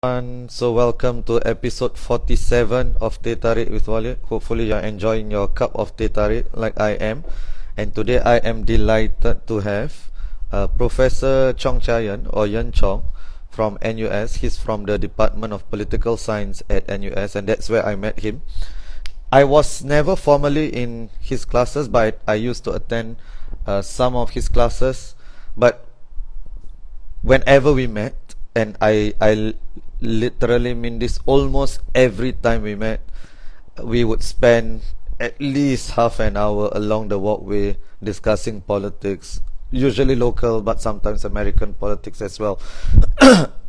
So welcome to episode 47 of Teh Tarik with Walid. Hopefully you're enjoying your cup of Teh Tarik like I am. And today I am delighted to have Professor Chong or Yan Chong from NUS. He's from the Department of Political Science at NUS, and that's where I met him. I was never formally in his classes, but I used to attend some of his classes. But whenever we met, and I literally mean this, almost every time we met, we would spend at least half an hour along the walkway discussing politics, usually local, but sometimes American politics as well.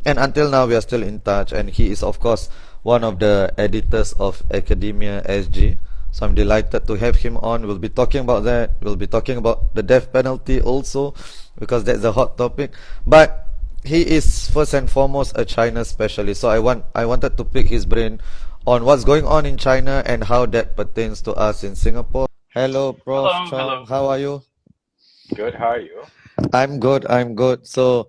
And until now, we are still in touch. And he is, of course, one of the editors of AcademiaSG. So I'm delighted to have him on. We'll be talking about that. We'll be talking about the death penalty also, because that's a hot topic. But he is first and foremost a China specialist. So I wanted to pick his brain on what's going on in China and how that pertains to us in Singapore. Hello, Prof. Hello, Chong. hello. How are you? Good, how are you? I'm good. I'm good. So,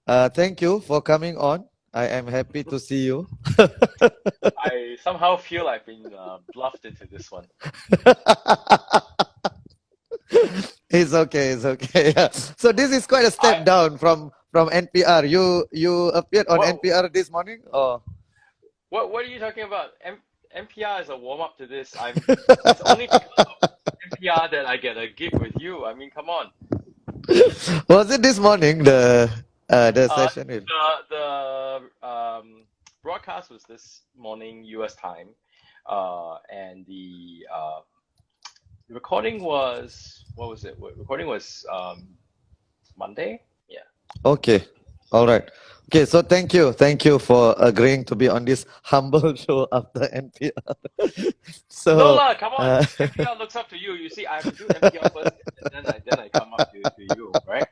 thank you for coming on. I am happy to see you. I somehow feel I've been bluffed into this one. It's okay. It's okay. Yeah. So this is quite a step I down from NPR. You appeared on what NPR this morning? Oh. what are you talking about? NPR is a warm up to this. It's only because of NPR that I get a gig with you. I mean, come on. Was it this morning the Uh, session with? the broadcast was this morning U.S. time, and the recording was what was it? Recording was Monday. Yeah. Okay. All right. Okay, so thank you for agreeing to be on this humble show after NPR. No So, lah, come on. uh, NPR looks up to you. You see, I have to do NPR first, and then I come up to you, right?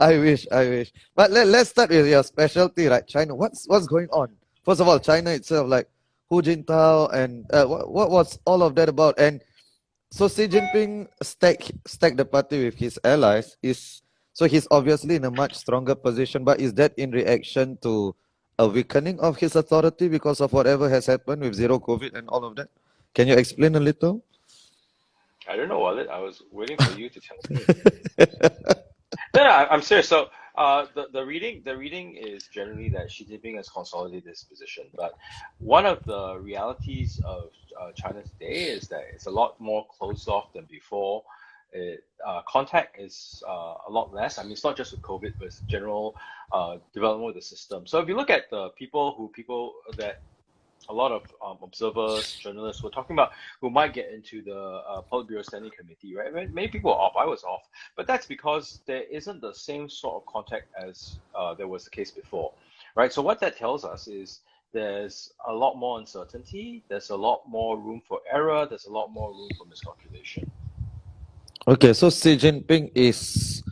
I wish. But let's start with your specialty, right? China. What's going on? First of all, China itself, like Hu Jintao, and what was all of that about? And so Xi Jinping stacked the party with his allies. So he's obviously in a much stronger position. But is that in reaction to a weakening of his authority because of whatever has happened with zero COVID and all of that? Can you explain a little? I don't know, Walid. I was waiting for you to tell me. No, no, I'm serious. So, the reading is generally that Xi Jinping has consolidated this position, but one of the realities of China today is that it's a lot more closed off than before. Contact is a lot less. I mean, it's not just with COVID, but it's general development of the system. So, if you look at the people that a lot of observers, journalists were talking about who might get into the Politburo Standing Committee, right? Many people are off. I was off, but that's because there isn't the same sort of contact as there was the case before, right? So what that tells us is there's a lot more uncertainty. There's a lot more room for error. There's a lot more room for miscalculation. Okay, so Xi Jinping is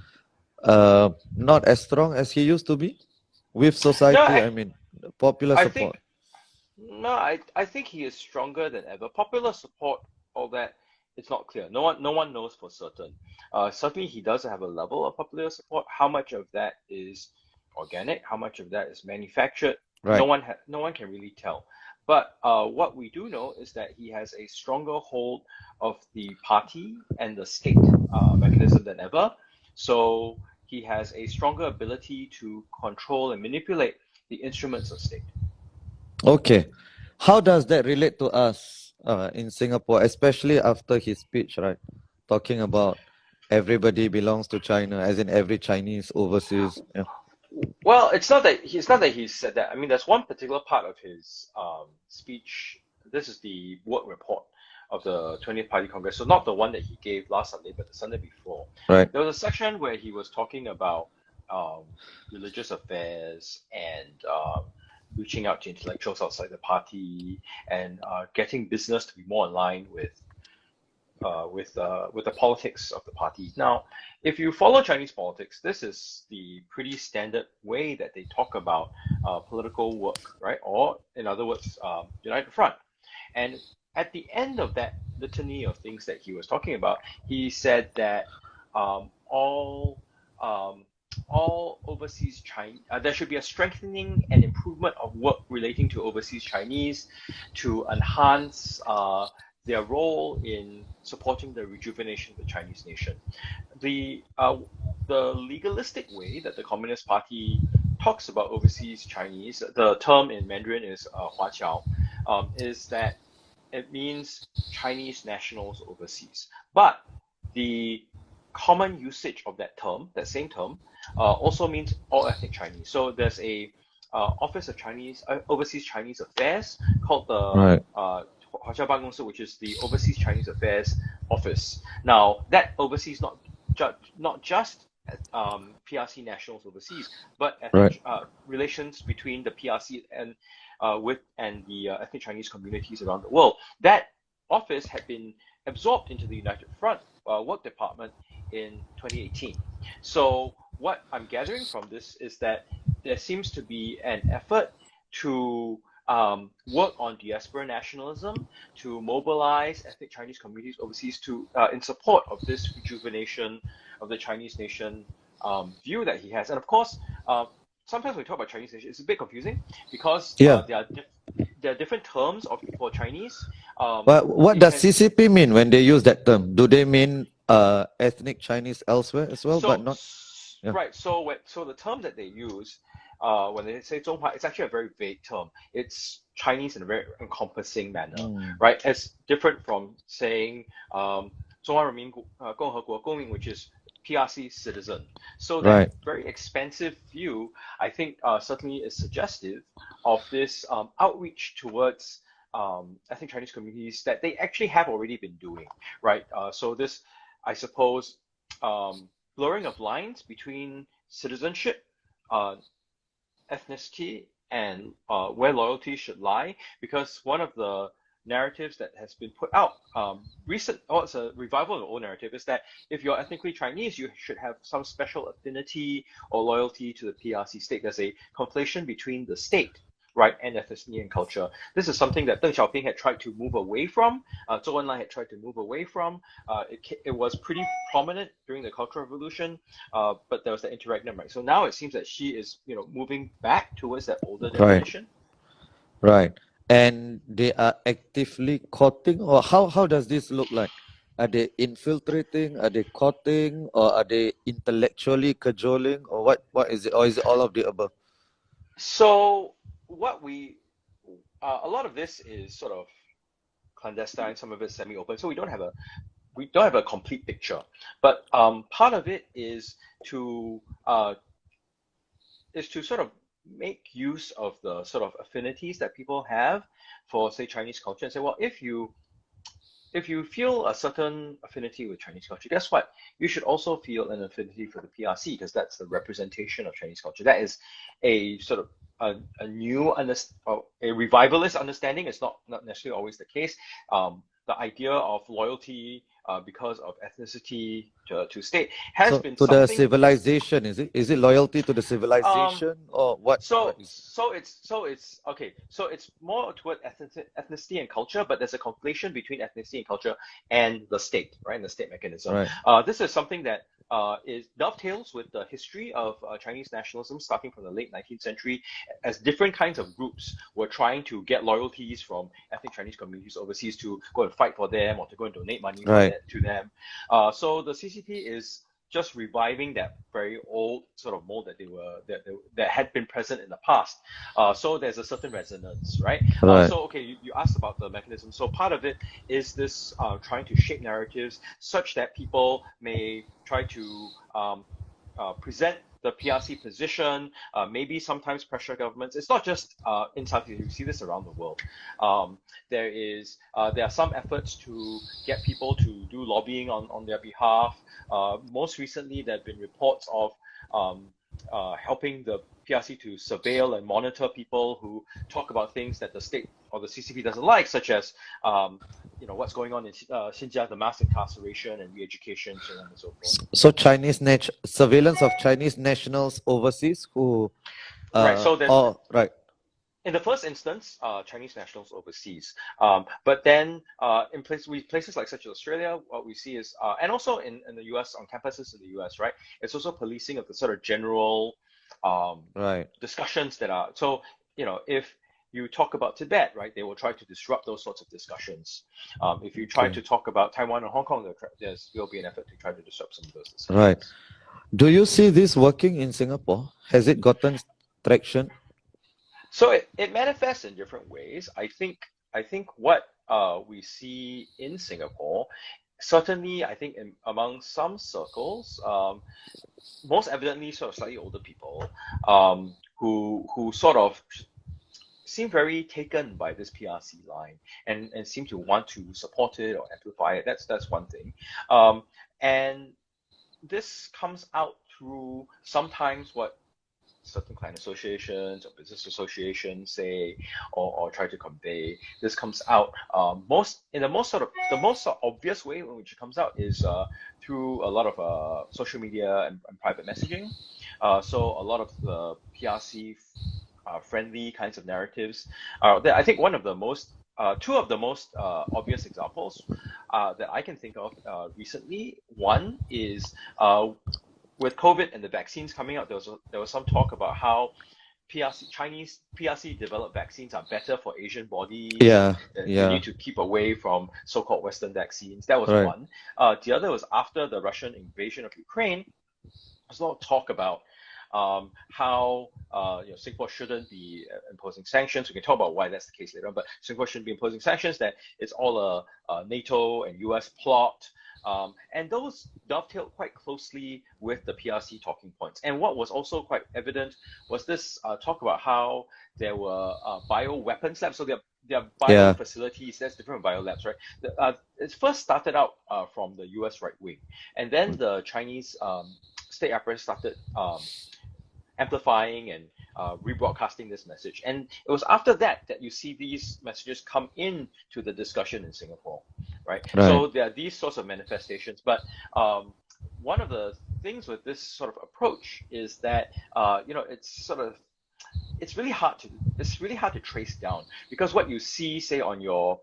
not as strong as he used to be with No, society. I mean, popular I support. think No, I think he is stronger than ever. Popular support, all that, it's not clear. No one knows for certain. Certainly, he does have a level of popular support. How much of that is organic? How much of that is manufactured? Right. No one can really tell. But what we do know is that he has a stronger hold of the party and the state mechanism than ever. So he has a stronger ability to control and manipulate the instruments of state. Okay. How does that relate to us in Singapore, especially after his speech, right? Talking about everybody belongs to China, as in every Chinese overseas. Yeah. Well, it's not that he said that. I mean, there's one particular part of his speech. This is the work report of the 20th Party Congress. So not the one that he gave last Sunday, but the Sunday before. Right. There was a section where he was talking about um, religious affairs and reaching out to intellectuals outside the party and getting business to be more in line with the politics of the party. Now, if you follow Chinese politics, this is the pretty standard way that they talk about political work, right? Or in other words, unite the front. And at the end of that litany of things that he was talking about, he said that all all overseas Chinese, there should be a strengthening and improvement of work relating to overseas Chinese to enhance their role in supporting the rejuvenation of the Chinese nation. The legalistic way that the Communist Party talks about overseas Chinese, the term in Mandarin is Huaqiao, is that it means Chinese nationals overseas. But the common usage of that term, that same term, also means all ethnic Chinese. So there's a Office of Chinese Overseas Chinese Affairs called the Huaqiao Bangongsi, which is the Overseas Chinese Affairs Office. Now that oversees not just PRC nationals overseas, but ethnic, relations between the PRC and the ethnic Chinese communities around the world. That office had been absorbed into the United Front Work Department in 2018. So what I'm gathering from this is that there seems to be an effort to work on diaspora nationalism, to mobilize ethnic Chinese communities overseas to in support of this rejuvenation of the Chinese nation view that he has. And of course, sometimes when we talk about Chinese nation, it's a bit confusing because there are different terms for Chinese. What does CCP mean when they use that term? Do they mean ethnic Chinese elsewhere as well, but not? Yeah. Right. So the term that they use when they say 中华, it's actually a very vague term. It's Chinese in a very encompassing manner, right? It's different from saying 中华人民共和国公民, which is PRC citizen. So that very expansive view, I think, certainly is suggestive of this outreach towards ethnic Chinese communities that they actually have already been doing, right? So this, I suppose, blurring of lines between citizenship, ethnicity, and where loyalty should lie, because one of the narratives that has been put out it's a revival of the old narrative, is that if you're ethnically Chinese, you should have some special affinity or loyalty to the PRC state. There's a conflation between the state, right, and ethnicity and culture. This is something that Deng Xiaoping had tried to move away from, Zhou Enlai had tried to move away from. It was pretty prominent during the Cultural Revolution, but there was the interregnum, right? So now it seems that she is, moving back towards that older definition. Right. And they are actively courting, or how does this look like? Are they infiltrating? Are they courting? Or are they intellectually cajoling? Or what is it? Or is it all of the above? So a lot of this is sort of clandestine, some of it semi-open, so we don't have a complete picture. But part of it is to sort of make use of the sort of affinities that people have for, say, Chinese culture, and say, well, if you feel a certain affinity with Chinese culture, guess what? You should also feel an affinity for the PRC, because that's the representation of Chinese culture. That is a sort of a new a revivalist understanding. It's not necessarily always the case. The idea of loyalty because of ethnicity to state has been to the civilization. Is it loyalty to the civilization or what? So it's okay. So it's more toward ethnicity and culture, but there's a conflation between ethnicity and culture and the state, right? And the state mechanism. Right. This is something that dovetails with the history of Chinese nationalism starting from the late 19th century, as different kinds of groups were trying to get loyalties from ethnic Chinese communities overseas to go and fight for them or to go and donate money to them. So the CCP is just reviving that very old sort of mold that had been present in the past. So there's a certain resonance, right? So okay, you asked about the mechanism. So part of it is this trying to shape narratives such that people may try to present the PRC position, maybe sometimes pressure governments. It's not just in Southeast Asia. You see this around the world. There are some efforts to get people to do lobbying on their behalf. Most recently, there have been reports of helping the PRC to surveil and monitor people who talk about things that the state or the CCP doesn't like, such as what's going on in Xinjiang, the mass incarceration and re-education, so on and so forth. So surveillance of Chinese nationals overseas who right. So there's in the first instance, Chinese nationals overseas. But then in places like such as Australia, what we see is, and also in the US, on campuses in the US, right, it's also policing of the sort of general Right. discussions that are, so, if you talk about Tibet, right, they will try to disrupt those sorts of discussions. If you try Okay. to talk about Taiwan or Hong Kong, there'll be an effort to try to disrupt some of those Right. discussions. Do you see this working in Singapore? Has it gotten traction? So it manifests in different ways. I think what we see in Singapore, certainly I think among some circles, most evidently sort of slightly older people, who sort of seem very taken by this PRC line and seem to want to support it or amplify it. That's one thing. And this comes out through sometimes what certain client associations or business associations say, or try to convey. This comes out the most obvious way in which it comes out is through a lot of social media and private messaging. So a lot of the PRC friendly kinds of narratives. I think two of the most obvious examples that I can think of recently. One is with COVID and the vaccines coming out, there was some talk about how Chinese PRC developed vaccines are better for Asian bodies, and Yeah. we Yeah. need to keep away from so-called Western vaccines. That was Right. one. The other was after the Russian invasion of Ukraine. There's a lot of talk about how Singapore shouldn't be imposing sanctions. We can talk about why that's the case later on, but Singapore shouldn't be imposing sanctions, that it's all a NATO and US plot. And those dovetailed quite closely with the PRC talking points. And what was also quite evident was this talk about how there were bioweapons labs. So there are bio Yeah. facilities, that's different from bio labs, right? It first started out from the US right wing, and then the Chinese state apparatus started amplifying and rebroadcasting this message. And it was after that you see these messages come in to the discussion in Singapore, right? Right. So there are these sorts of manifestations. But one of the things with this sort of approach is that it's really hard to trace down, because what you see, say, on your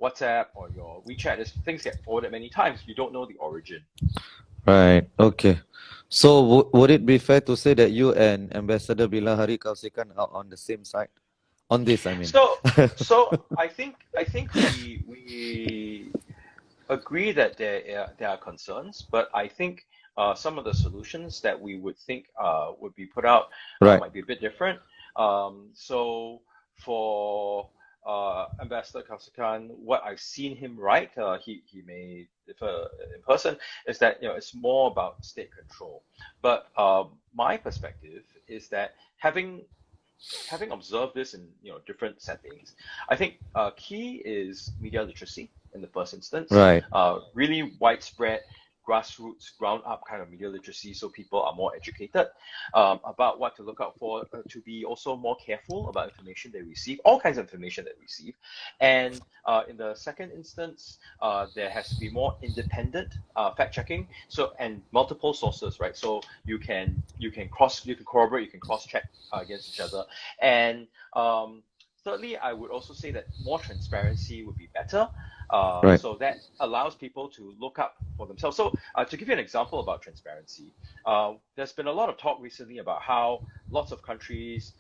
WhatsApp or your WeChat, is things get forwarded many times. You don't know the origin. Right. Okay. So would it be fair to say that you and Ambassador Bilahari Kausikan are on the same side on this? I mean. So I think we agree that there are concerns, but I think some of the solutions that we would think would be put out Right. might be a bit different. So for Ambassador Kausikan, what I've seen him write, he may differ in person, is that it's more about state control. But my perspective is that having observed this in different settings, I think key is media literacy in the first instance. Right. Really widespread grassroots, ground up kind of media literacy, so people are more educated about what to look out for, to be also more careful about information they receive, all kinds of information they receive. And in the second instance, there has to be more independent fact checking, and multiple sources, right? So you can corroborate, you can cross check against each other. And thirdly, I would also say that more transparency would be better. Right. So that allows people to look up for themselves. So to give you an example about transparency, there's been a lot of talk recently about how lots of countries,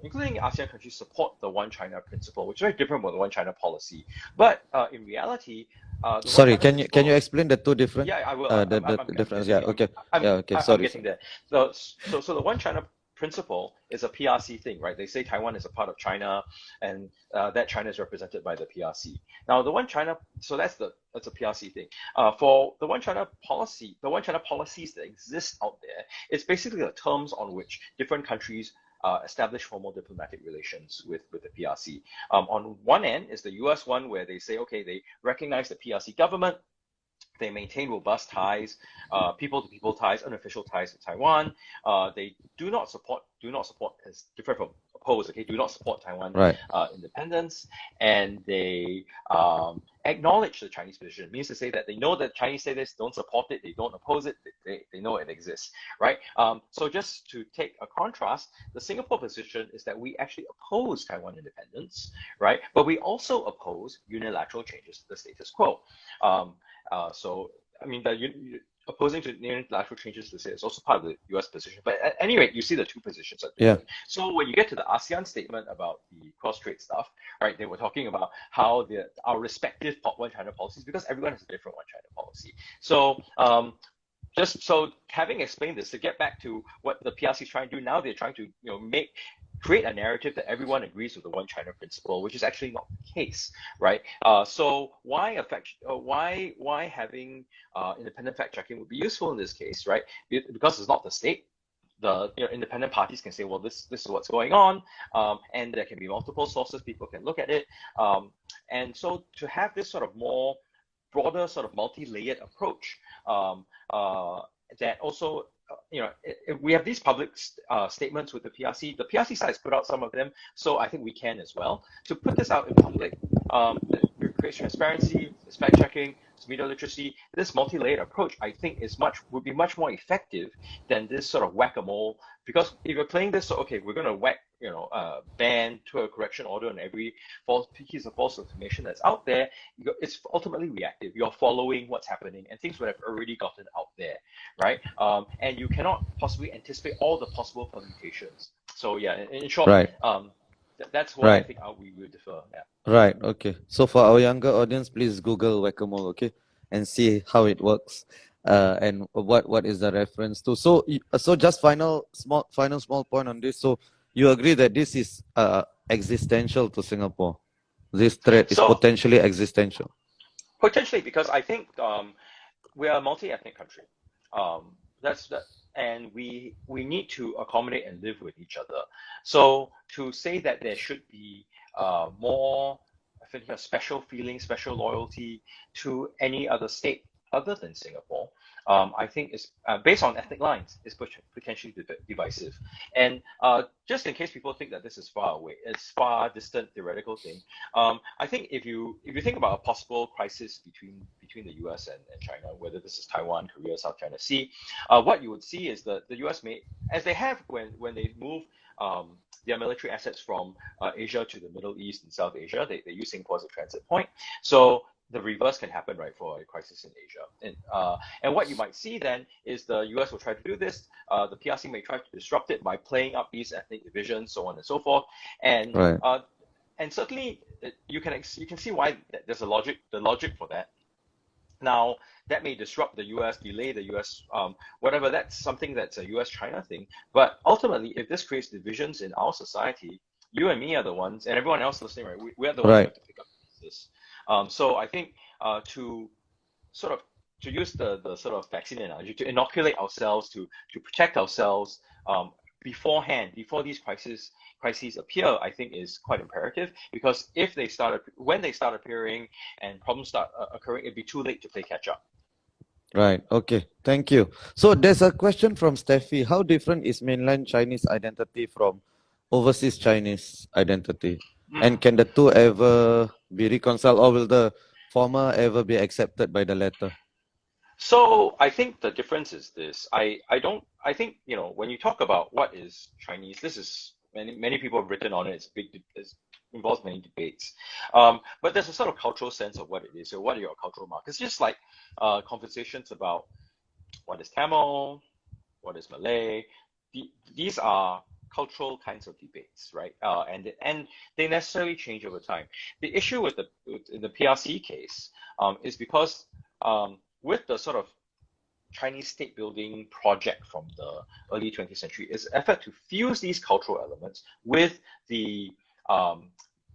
including ASEAN countries, support the One China principle, which is very different from the One China policy. But in reality, the Sorry, One China can you principle, explain the two different yeah, I will. the difference? Yeah, okay. Yeah, okay. I'm Sorry. getting there. So the One China principle is a PRC thing, right? They say Taiwan is a part of China, and that China is represented by the PRC. Now, the One China, so that's a PRC thing. For the One China policy, the One China policies that exist out there, it's basically the terms on which different countries establish formal diplomatic relations with the PRC. On one end is the US one, where they say, okay, they recognize the PRC government, they maintain robust ties, people-to-people ties, unofficial ties with Taiwan. They do not support as different from oppose, okay, do not support Taiwan Right. independence, and they acknowledge the Chinese position. It means to say that they know that Chinese say this, don't support it, they don't oppose it, they know it exists, right? So just to take a contrast, the Singapore position is that we actually oppose Taiwan independence, right? But we also oppose unilateral changes to the status quo. So, I mean, opposing to unilateral changes to say it's also part of the US position. But at any rate, you see the two positions are different. Yeah. So when you get to the ASEAN statement about the cross-trade stuff, right, they were talking about how our respective one China policies, because everyone has a different one China policy. So just so having explained this, to get back to what the PRC is trying to do now, they're trying to create a narrative that everyone agrees with the one China principle, which is actually not the case, right? So why having independent fact checking would be useful in this case, right? Because it's not the state. The independent parties can say, well, this is what's going on, and there can be multiple sources. People can look at it, and so to have this sort of more broader, sort of multi-layered approach that also. We have these public statements with the PRC. The PRC side has put out some of them, so I think we can as well. To put this out in public, it creates transparency, it's fact-checking, it's media literacy. This multi-layered approach, I think, would be much more effective than this sort of whack-a-mole. Because if you're playing this, so okay, we're going to whack, ban to a correction order on every piece of false information that's out there. It's ultimately reactive. You're following what's happening, and things would have already gotten out there, right? And you cannot possibly anticipate all the possible permutations. So yeah, in short, Right. That's why I think we will differ. Yeah. Right. Okay. So for our younger audience, please Google whack-a-mole, okay, and see how it works, and what is the reference to. So just final small point on this. So you agree that this is existential to Singapore. This threat is potentially existential. Potentially, because I think we are a multi-ethnic country. And we need to accommodate and live with each other. So to say that there should be more, I think, a special feeling, special loyalty to any other state other than Singapore, I think is based on ethnic lines, is potentially divisive. And just in case people think that this is far away, it's far distant theoretical thing. I think if you think about a possible crisis between the US and China, whether this is Taiwan, Korea, South China Sea, what you would see is the US may, as they have when they move their military assets from Asia to the Middle East and South Asia, they use Singapore as a transit point. So the reverse can happen, right, for a crisis in Asia. And what you might see then is the US will try to do this. The PRC may try to disrupt it by playing up these ethnic divisions, so on and so forth. And and certainly you can see why there's the logic for that. Now, that may disrupt the US, delay the US, whatever. That's something that's a US-China thing. But ultimately, if this creates divisions in our society, you and me are the ones, and everyone else listening, right? We're the ones who have to pick up this. So I think to use the sort of vaccine analogy, to inoculate ourselves, to protect ourselves beforehand, before these crises appear, I think is quite imperative, because when they start appearing and problems start occurring, it'd be too late to play catch up. Right. Okay. Thank you. So there's a question from Steffi. How different is mainland Chinese identity from overseas Chinese identity? And can the two ever be reconciled, or will the former ever be accepted by the latter? So I think the difference is this. I think, when you talk about what is Chinese, this is many people have written on it. It involves many debates. But there's a sort of cultural sense of what it is. So what are your cultural markers? Just like conversations about what is Tamil, what is Malay. These are cultural kinds of debates, right? And they necessarily change over time. The issue in the PRC case is because with the sort of Chinese state building project from the early 20th century is an effort to fuse these cultural elements with the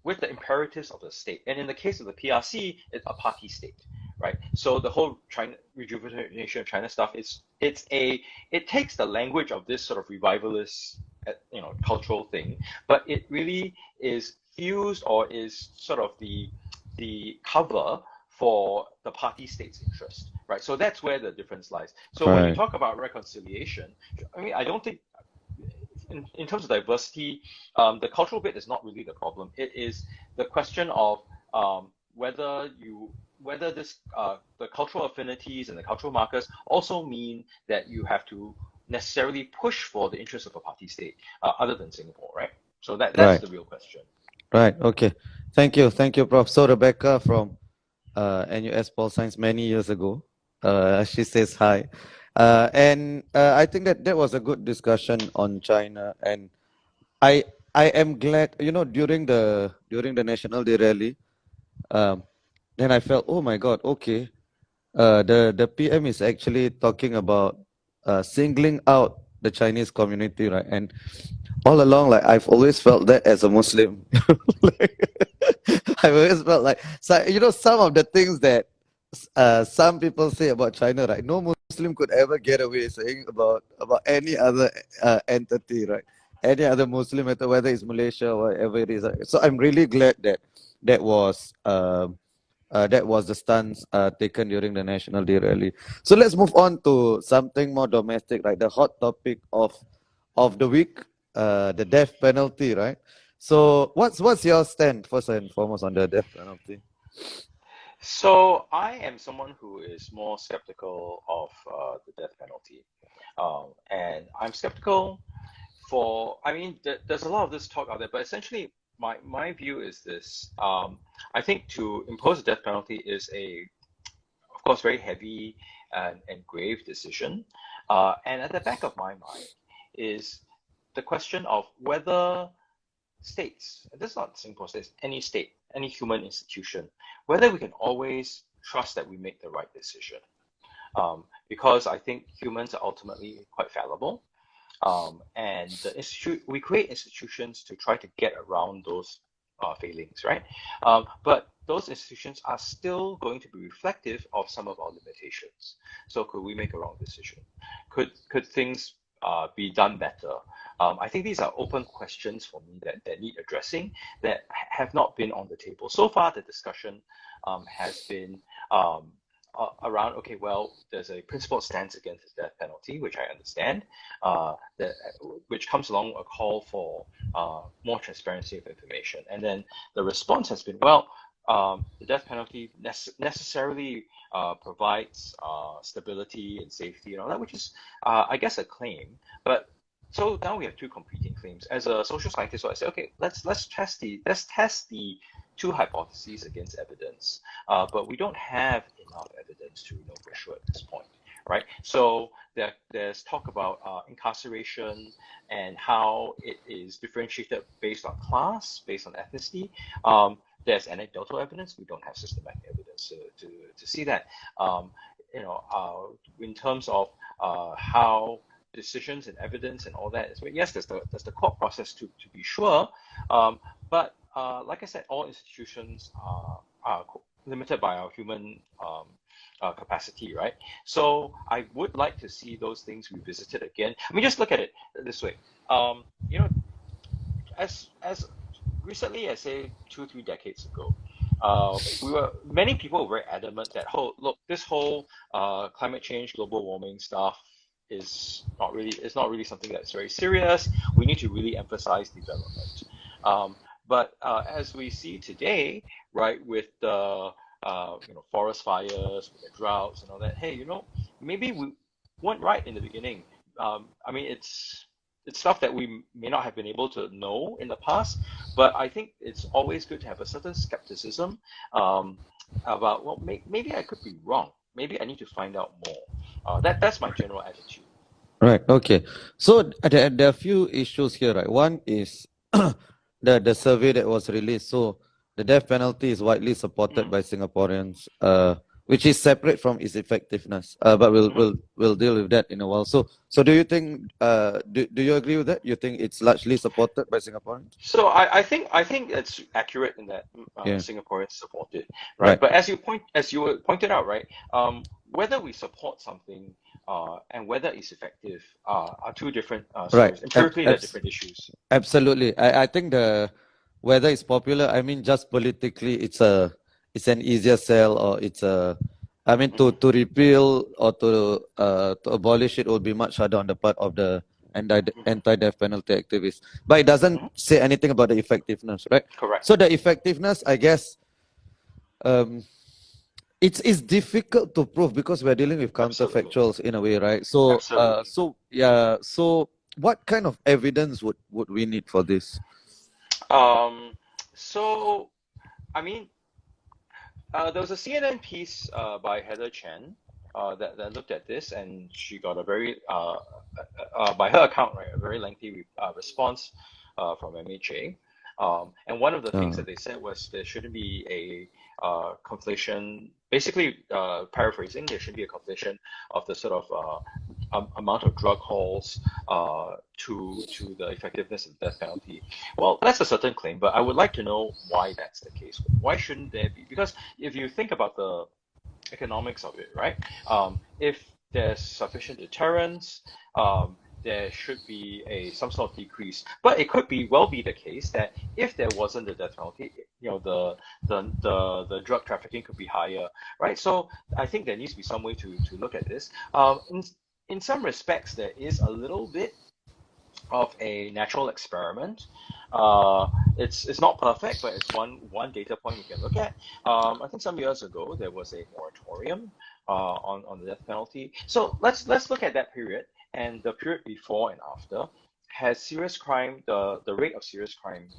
imperatives of the state. And in the case of the PRC, it's a party state, right? So the whole China rejuvenation of China stuff it takes the language of this sort of revivalist cultural thing, but it really is fused, or is sort of the cover for the party state's interest, right? So that's where the difference lies. So when you talk about reconciliation, I mean, I don't think, in terms of diversity, the cultural bit is not really the problem. It is the question of whether this the cultural affinities and the cultural markers also mean that you have to necessarily push for the interests of a party state other than Singapore, right? So that's Right. the real question. Right. Okay. Thank you, Prof. So Rebecca from NUS Pol Science many years ago, she says hi, and I think that was a good discussion on China, and I am glad, during the National Day rally, then I felt, oh my God, okay, the PM is actually talking about singling out the Chinese community, right? And all along, like I've always felt that as a Muslim, like, I've always felt like, so, some of the things that some people say about China, right? No Muslim could ever get away saying about any other entity, right? Any other Muslim, whether it's Malaysia or whatever it is. Right? So I'm really glad that that was the stance taken during the National Day rally. So let's move on to something more domestic, right? The hot topic of the week, the death penalty, right? So what's your stand first and foremost on the death penalty? So I am someone who is more skeptical of the death penalty, and I'm skeptical there's a lot of this talk out there, but essentially my view is this. I think to impose a death penalty is of course, very heavy and grave decision. And at the back of my mind is the question of whether states, this is not Singapore states, any state, any human institution, whether we can always trust that we make the right decision. Because I think humans are ultimately quite fallible. And we create institutions to try to get around those failings, right? But those institutions are still going to be reflective of some of our limitations. So could we make a wrong decision? Could things be done better? I think these are open questions for me that need addressing, that have not been on the table. So far, the discussion has been around, okay, well, there's a principled stance against the death penalty, which I understand, which comes along a call for more transparency of information. And then the response has been, well, the death penalty necessarily provides stability and safety and all that, which is, I guess, a claim. But so now we have two competing claims. As a social scientist, so I say, okay, let's test the two hypotheses against evidence, but we don't have enough evidence to know for sure at this point, right? So there's talk about incarceration and how it is differentiated based on class, based on ethnicity. There's anecdotal evidence. We don't have systematic evidence to see that. In terms of how decisions and evidence and all that, yes, there's the court process to be sure, but like I said, all institutions are limited by our human capacity, right? So I would like to see those things revisited again. I mean, just look at it this way. As recently as say 2-3 decades ago, many people were very adamant that this whole climate change, global warming stuff is not really something that's very serious. We need to really emphasize development. But as we see today, right, with the forest fires, with the droughts and all that, hey, maybe we weren't right in the beginning. I mean, it's stuff that we may not have been able to know in the past, but I think it's always good to have a certain skepticism about, well, maybe I could be wrong. Maybe I need to find out more. That's my general attitude. Right. Okay. So there are a few issues here, right? One is the survey that was released. So the death penalty is widely supported by Singaporeans, which is separate from its effectiveness. But we'll deal with that in a while. So do you think do you agree with that? You think it's largely supported by Singaporeans? So I think it's accurate in that Singaporeans support it, right? But as you pointed out, right, whether we support something and whether it's effective are two different stories. Empirically, they're different issues. Absolutely. I think whether it's popular, I mean, just politically, it's an easier sell, or to repeal or to abolish it will be much harder on the part of the anti-death penalty activists. But it doesn't say anything about the effectiveness, right? Correct. So the effectiveness, I guess, it's difficult to prove because we're dealing with Absolutely. counterfactuals in a way, right? So Absolutely. so what kind of evidence would we need for this? So, I mean, there was a CNN piece by Heather Chen that looked at this, and she got a very, by her account, right, a very lengthy response from MHA. And one of the things that they said was there shouldn't be a conflation, basically paraphrasing, there should be a conflation of the sort of amount of drug hauls to the effectiveness of the death penalty. Well, that's a certain claim, but I would like to know why that's the case. Why shouldn't there be? Because if you think about the economics of it, right? If there's sufficient deterrence, there should be some sort of decrease. But it could well be the case that if there wasn't the death penalty, the drug trafficking could be higher, right? So I think there needs to be some way to look at this. In some respects, there is a little bit of a natural experiment. It's not perfect, but it's one data point we can look at. I think some years ago there was a moratorium on the death penalty. So let's look at that period and the period before and after. Has serious crime, the rate of serious crime,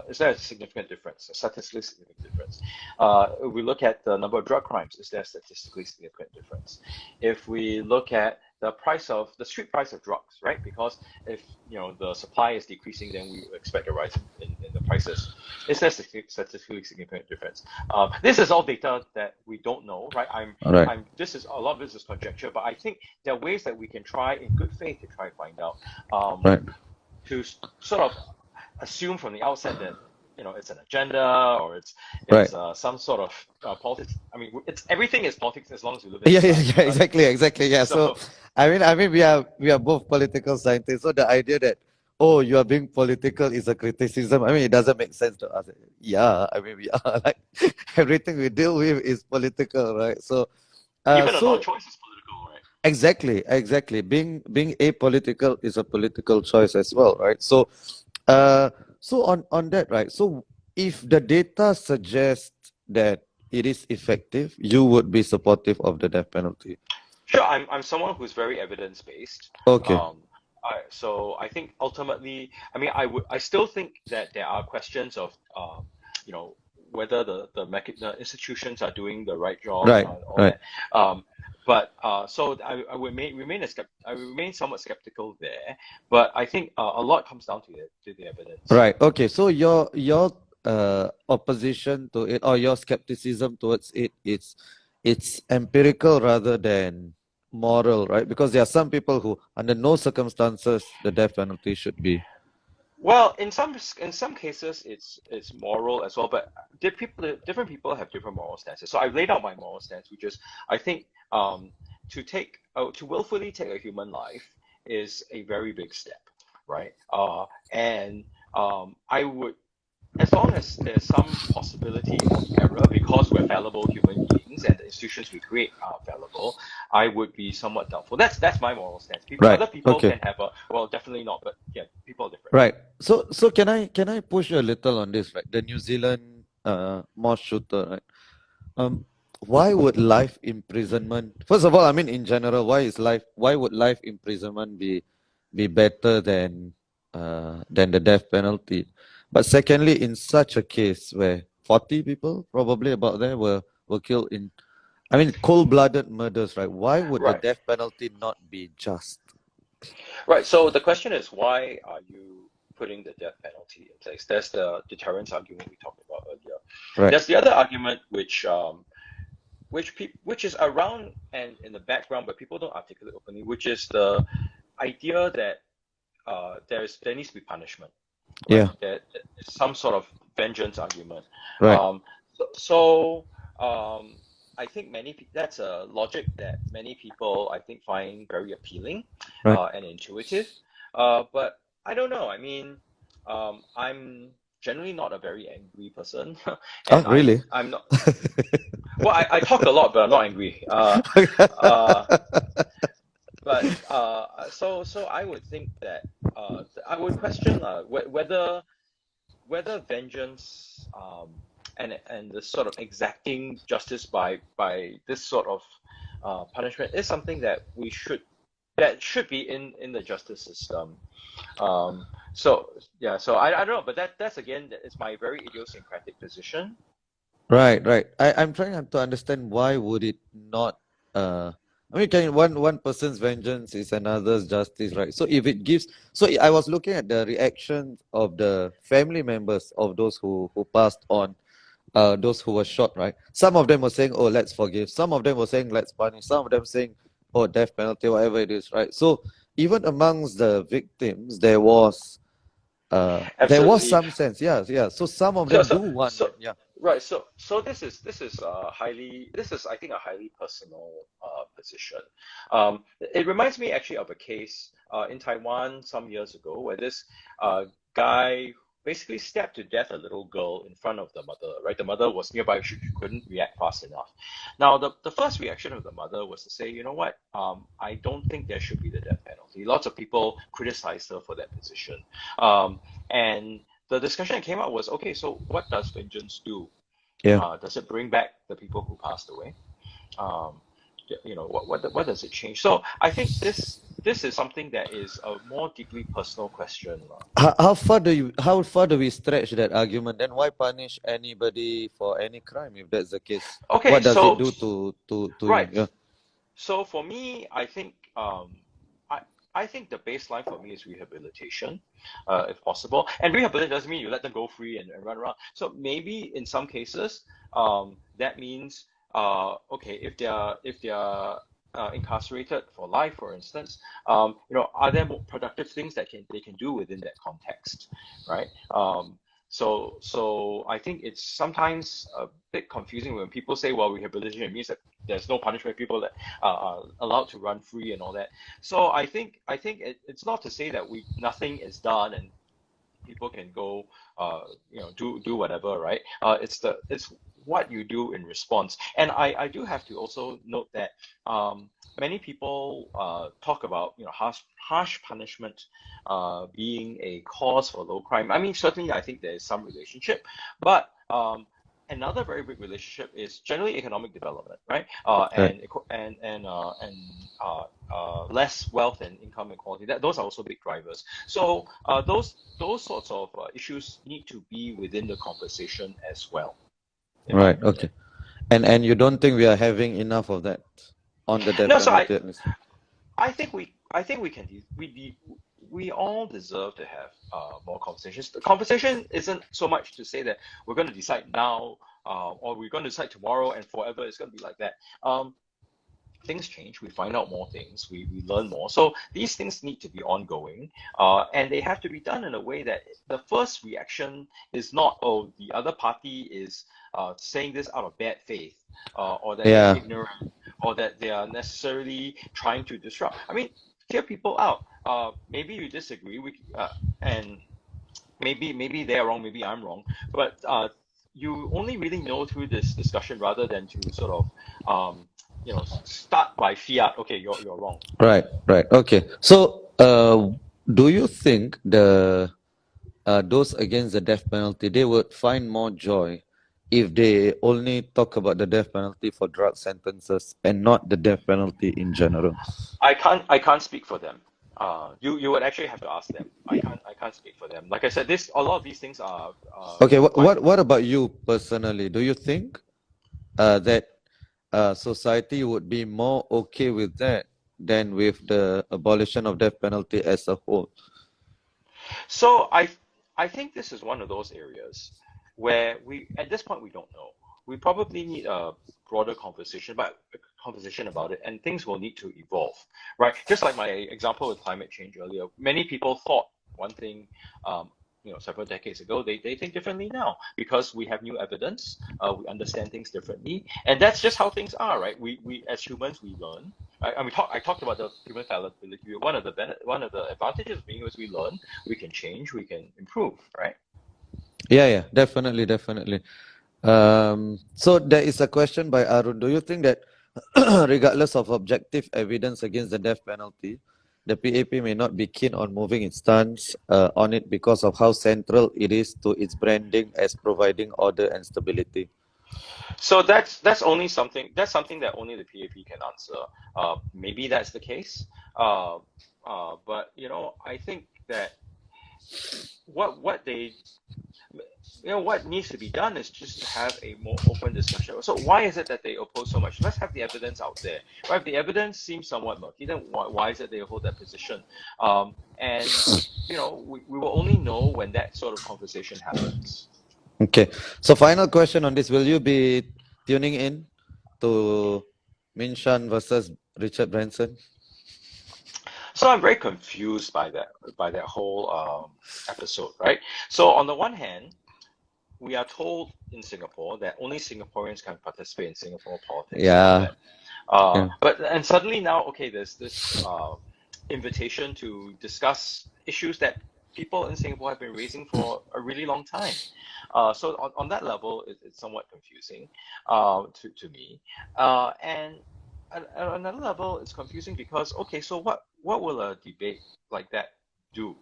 is there a significant difference, a statistically significant difference? If we look at the number of drug crimes, is there a statistically significant difference? If we look at the street price of drugs, right? Because if the supply is decreasing, then we expect a rise in the prices. Is there a statistically significant difference? This is all data that we don't know, right? A lot of this is conjecture, but I think there are ways that we can try in good faith to try and find out, to sort of assume from the outset that it's an agenda or it's some sort of politics. I mean, everything is politics as long as we live in society, right? Exactly. Yeah. So I mean we are both political scientists. So the idea that you are being political is a criticism, I mean, it doesn't make sense to us. Yeah, I mean, we are like everything we deal with is political, right? So even a non-choice is political, right? Exactly. Being apolitical is a political choice as well, right? So on that, right? So if the data suggests that it is effective, you would be supportive of the death penalty. Sure, I'm someone who's very evidence-based. Okay. So I think ultimately, I mean, I still think that there are questions of whether the institutions are doing the right job, right. But so I remain somewhat skeptical there. But I think a lot comes down to the evidence. Right. Okay. So your opposition to it or your skepticism towards it, it's empirical rather than moral, right? Because there are some people who, under no circumstances, the death penalty should be. Well, in some cases, it's moral as well, but different people have different moral stances. So I've laid out my moral stance, which is I think to willfully take a human life is a very big step, right? I would, as long as there's some possibility of error, because we're fallible human beings and the institutions we create are fallible, I would be somewhat doubtful. That's my moral stance. Other people can have definitely not, but yeah, people are different. Right. So can I push you a little on this, right? The New Zealand mosque shooter, right? Why would life imprisonment? First of all, I mean, in general, why would life imprisonment be better than the death penalty? But secondly, in such a case where 40 people, probably about there, were killed in, I mean, cold-blooded murders, right? Why would the death penalty not be just? Right. So the question is, why are you putting the death penalty in place? That's the deterrence argument we talked about earlier. Right. There's the other argument which is around and in the background, but people don't articulate openly, which is the idea that there needs to be punishment. Right? Yeah. There's some sort of vengeance argument. Right. I think that's a logic that many people I think find very appealing, right. And intuitive. But I don't know. I mean, I'm generally not a very angry person. And really? I'm not. Well, I talk a lot, but I'm not angry. but so I would think that I would question whether vengeance and this sort of exacting justice by this sort of punishment is something that should be in the justice system. So yeah, so I don't know, but that's again, it's my very idiosyncratic position. Right, right. I'm trying to understand why would it not I mean can one person's vengeance is another's justice, right? So if it gives so I was looking at the reaction of the family members of those who passed on, those who were shot, right? Some of them were saying, oh, let's forgive. Some of them were saying, let's punish. Some of them saying, oh, death penalty, whatever it is, right? So even amongst the victims, there was Absolutely. some sense, yeah. So some of So them so do want so that, yeah. right. So this is I think a highly personal position. It reminds me actually of a case in Taiwan some years ago where this guy basically stabbed to death a little girl in front of the mother. Right, the mother was nearby. She couldn't react fast enough. Now the first reaction of the mother was to say, you know what? I don't think there should be the death penalty. Lots of people criticized her for that position. And the discussion that came out was, okay, so what does vengeance do? Yeah. Does it bring back the people who passed away? Um, what does it change? So I think this is something that is a more deeply personal question. How far do we stretch that argument? Then why punish anybody for any crime if that's the case? Okay, What does it so do to you? right. Yeah. So for me, I think I think the baseline for me is rehabilitation, if possible. And rehabilitation doesn't mean you let them go free and run around. So maybe in some cases, that means okay, if they're incarcerated for life, for instance, are there more productive things that they can do within that context, right? So I think it's sometimes a bit confusing when people say, well, rehabilitation means that there's no punishment, people that are allowed to run free and all that. So I think it's not to say that nothing is done and people can go do whatever, right? It's what you do in response. And I do have to also note that many people talk about harsh punishment being a cause for low crime. I mean, certainly I think there is some relationship, but another very big relationship is generally economic development, right? Right. Less wealth and income inequality. Those are also big drivers. So those sorts of issues need to be within the conversation as well, in my Right. opinion. Okay. And you don't think we are having enough of that on the death No, so penalty at least? I think we all deserve to have more conversations. The conversation isn't so much to say that we're going to decide now or we're going to decide tomorrow and forever it's going to be like that. Things change, we find out more things, we learn more. So these things need to be ongoing, and they have to be done in a way that the first reaction is not, oh, the other party is saying this out of bad faith, or that Yeah. they're ignorant, or that they are necessarily trying to disrupt. I mean, hear people out. Maybe you disagree, and maybe they're wrong, maybe I'm wrong, but you only really know through this discussion rather than to sort of start by fiat. Okay, you're wrong. Right. Right. Okay. So, do you think those against the death penalty, they would find more joy if they only talk about the death penalty for drug sentences and not the death penalty in general? I can't speak for them. You would actually have to ask them. I can't speak for them. Like I said, a lot of these things are Okay. quite. What about you personally? Do you think that society would be more okay with that than with the abolition of death penalty as a whole? So I think this is one of those areas where at this point we don't know. We probably need a broader conversation about it, and things will need to evolve, right? Just like my example with climate change earlier, many people thought one thing, several decades ago. They think differently now because we have new evidence. We understand things differently, and that's just how things are, right? We as humans we learn. I talked about the human fallibility. One of the advantages of being is we learn, we can change, we can improve, right? Yeah, definitely. So there is a question by Arun. Do you think that regardless of objective evidence against the death penalty, the PAP may not be keen on moving its stance on it because of how central it is to its branding as providing order and stability. So that's something that only the PAP can answer. Maybe that's the case. But I think that what they what needs to be done is just to have a more open discussion. So why is it that they oppose so much? Let's have the evidence out there. Right? If the evidence seems somewhat murky, then why is it they hold that position? And we will only know when that sort of conversation happens. Okay. So final question on this. Will you be tuning in to Min Shan versus Richard Branson? So I'm very confused by that whole episode, right? So on the one hand, we are told in Singapore that only Singaporeans can participate in Singapore politics. Yeah. But suddenly now, okay, there's this invitation to discuss issues that people in Singapore have been raising for a really long time. So on that level, it's somewhat confusing to me. And at another level, it's confusing because, okay, so what will a debate like that do?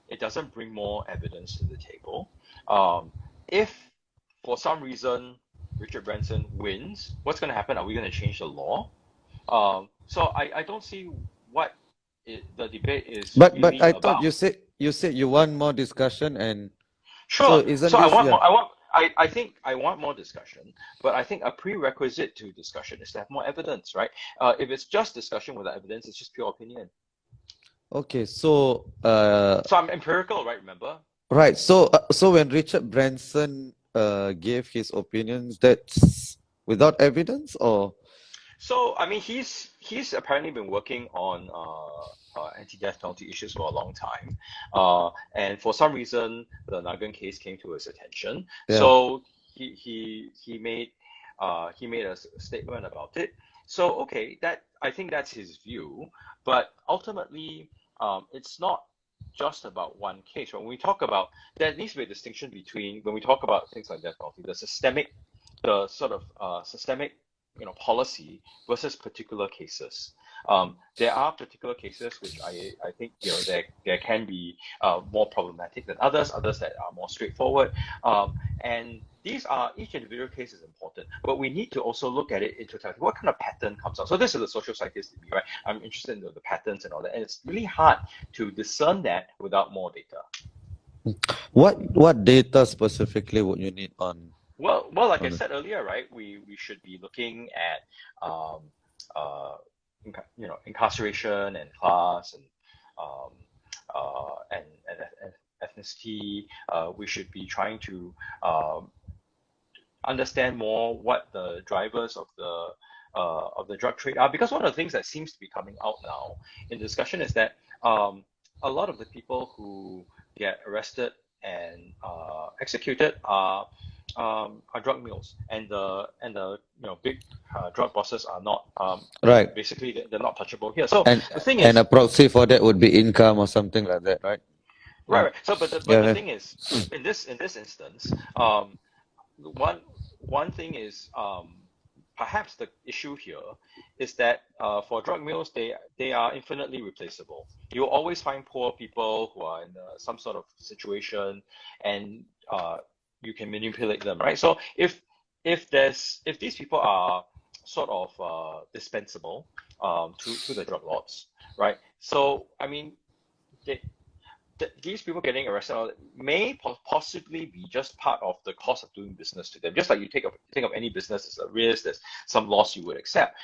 It doesn't bring more evidence to the table. If for some reason Richard Branson wins, what's going to happen? Are we going to change the law? So I don't see what the debate is. But really I about. thought you said you want more discussion, and sure. So I think I want more discussion, but I think a prerequisite to discussion is to have more evidence, right? If it's just discussion without evidence, it's just pure opinion. Okay, so So I'm empirical, right? Remember? Right. So when Richard Branson gave his opinions, that's without evidence, or? So I mean, he's apparently been working on anti-death penalty issues for a long time, and for some reason, the Nanyang case came to his attention. Yeah. So he made a statement about it. So okay, I think that's his view, but ultimately, it's not just about one case. When we talk about, there needs to be a distinction between, when we talk about things like death penalty, the sort of systemic policy versus particular cases. There are particular cases which I think there can be more problematic than others that are more straightforward, and each individual case is important, but we need to also look at it in totality. What kind of pattern comes out? So this is the social scientist in me, right? I'm interested in the patterns and all that, and it's really hard to discern that without more data. What data specifically would you need on? Well, like I said earlier, right? We should be looking at incarceration and class and ethnicity. We should be trying to understand more what the drivers of the drug trade are, because one of the things that seems to be coming out now in discussion is that a lot of the people who get arrested and executed are drug mules, and the big drug bosses are not right. Basically, they're not touchable here. So the thing is, and a proxy for that would be income or something like that, right? Right. So, but the thing is, in this instance, one thing is perhaps the issue here is that for drug mules, they are infinitely replaceable. You'll always find poor people who are in some sort of situation, and you can manipulate them, right? So if these people are sort of dispensable to the drug lords, right? So I mean, these people getting arrested may possibly be just part of the cost of doing business to them. Just like you think of any business, there's a risk, there's some loss you would accept.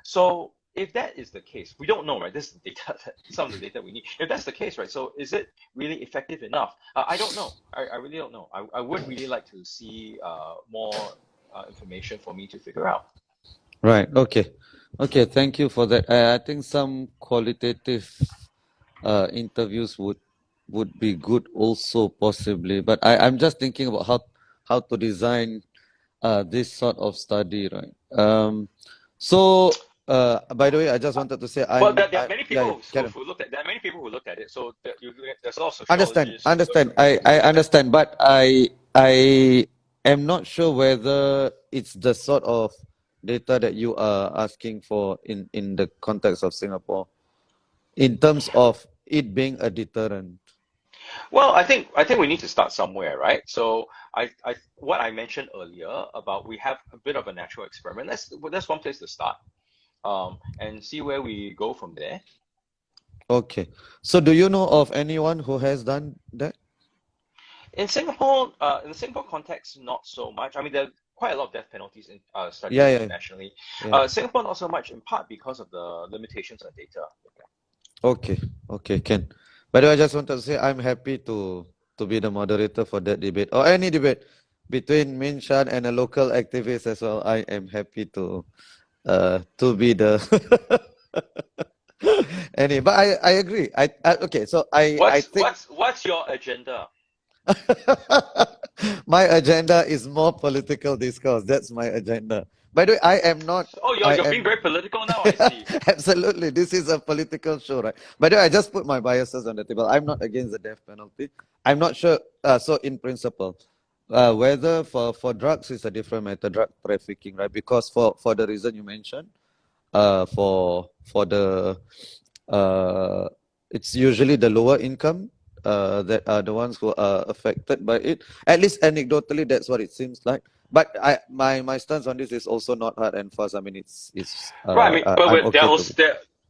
So if that is the case, we don't know, right? This is the data, some of the data we need. If that's the case, right? So is it really effective enough? I don't know. I really don't know. I would really like to see more information for me to figure out. Right. Okay. Thank you for that. I think some qualitative interviews would be good also, possibly, but I'm just thinking about how to design this sort of study, right? So by the way, I just wanted to say, there are many people who looked at it. So there's also understand. I understand, but I am not sure whether it's the sort of data that you are asking for in the context of Singapore, in terms of it being a deterrent? Well, I think we need to start somewhere, right? So what I mentioned earlier about we have a bit of a natural experiment. That's one place to start, and see where we go from there. Okay. So do you know of anyone who has done that? In the Singapore context, not so much. I mean, there are quite a lot of death penalties in studied Yeah, yeah, internationally. yeah. Singapore not so much, in part because of the limitations on data. Okay, okay, can. By the way, I just wanted to say I'm happy to be the moderator for that debate or any debate between Min Shan and a local activist as well. I am happy to be the any, but I agree. I okay, so I think What's your agenda? my agenda is more political discourse. That's my agenda. By the way, I am not. Oh, I you're being am very political now, I see. absolutely. This is a political show, right? By the way, I just put my biases on the table. I'm not against the death penalty. I'm not sure. So in principle, whether for drugs is a different matter, drug trafficking, right? Because for the reason you mentioned, for the uh, it's usually the lower income that are the ones who are affected by it. At least anecdotally, that's what it seems like. But my stance on this is also not hard and fast. I mean, Right. I mean, but I'm okay to.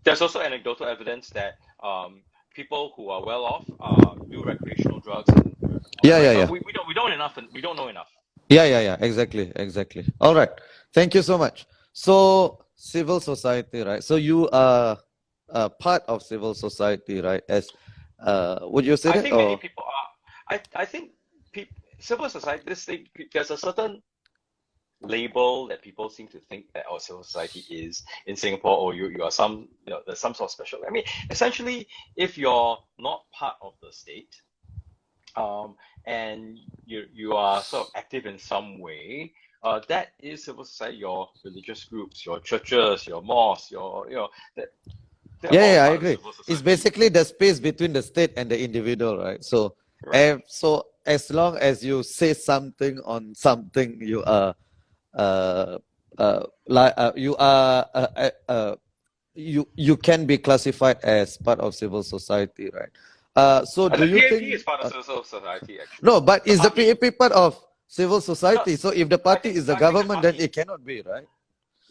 there's also anecdotal evidence that people who are well off do recreational drugs and all Yeah, that, right? yeah, But yeah, we don't enough and we don't know enough. yeah, yeah, yeah. Exactly, exactly. All right. Thank you so much. So civil society, right? So you are part of civil society, right? As would you say I that think many or? people are. I think civil society. This thing, there's a certain label that people seem to think that our civil society is in Singapore, or you are some, there's some sort of special. I mean, essentially, if you're not part of the state, um, and you are sort of active in some way, that is civil society. Your religious groups, your churches, your mosques, that they're Yeah, all yeah, I part of agree. civil It's society. basically the space between the state and the individual, right? So, Right. so as long as you say something on something, uh, you are, you can be classified as part of civil society, right? So The do you PAP is think? part of civil society, actually. No, but The is the party. PAP part of civil No, society? So if the party is the I think the government, then party. it cannot be, right?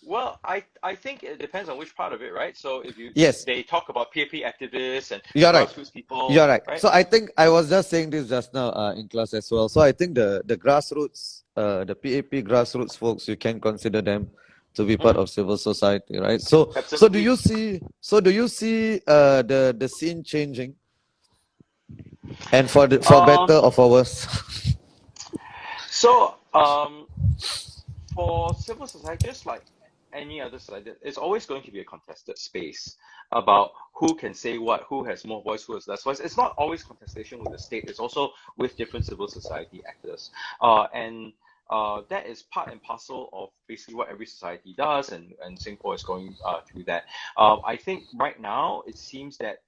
Well, I think it depends on which part of it, right? So if Yes, they talk about PAP activists and the you're right. grassroots people, You're right. right? So I think I was just saying this just now in class as well. So I think the grassroots, the PAP grassroots folks, you can consider them to be part Hmm. of civil society, right? So do Absolutely. you see? So do you see the scene changing, and for better Um, or for worse? so for civil society, just like any other society, it's always going to be a contested space about who can say what, who has more voice, who has less voice. It's not always contestation with the state, it's also with different civil society actors. And that is part and parcel of basically what every society does, and Singapore is going through that. I think right now it seems that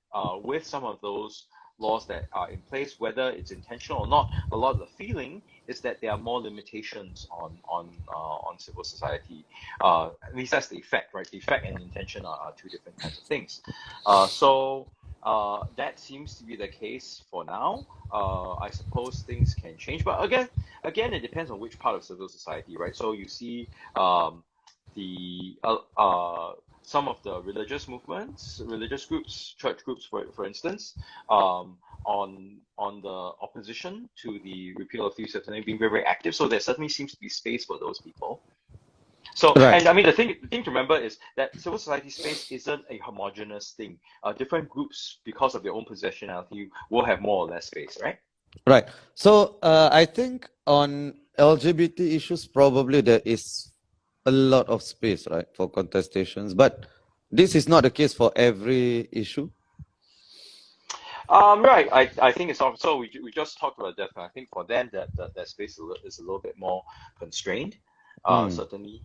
with some of those laws that are in place, whether it's intentional or not, a lot of the feeling is that there are more limitations on civil society. At least that's the effect, right? The effect and intention are two different kinds of things. That seems to be the case for now. I suppose things can change, but again, it depends on which part of civil society, right? So you see, the some of the religious movements, religious groups, church groups, for instance, on the opposition to the repeal of 379 being very, very active. So there certainly seems to be space for those people. So, Right. and I mean, the thing to remember is that civil society space isn't a homogeneous thing. Different groups, because of their own positionality, will have more or less space, right? Right. So I think on LGBT issues, probably there is a lot of space, right, for contestations. But this is not the case for every issue. Right. I think it's also, so we just talked about that. I think for them that space is a little bit more constrained. Hmm. Certainly.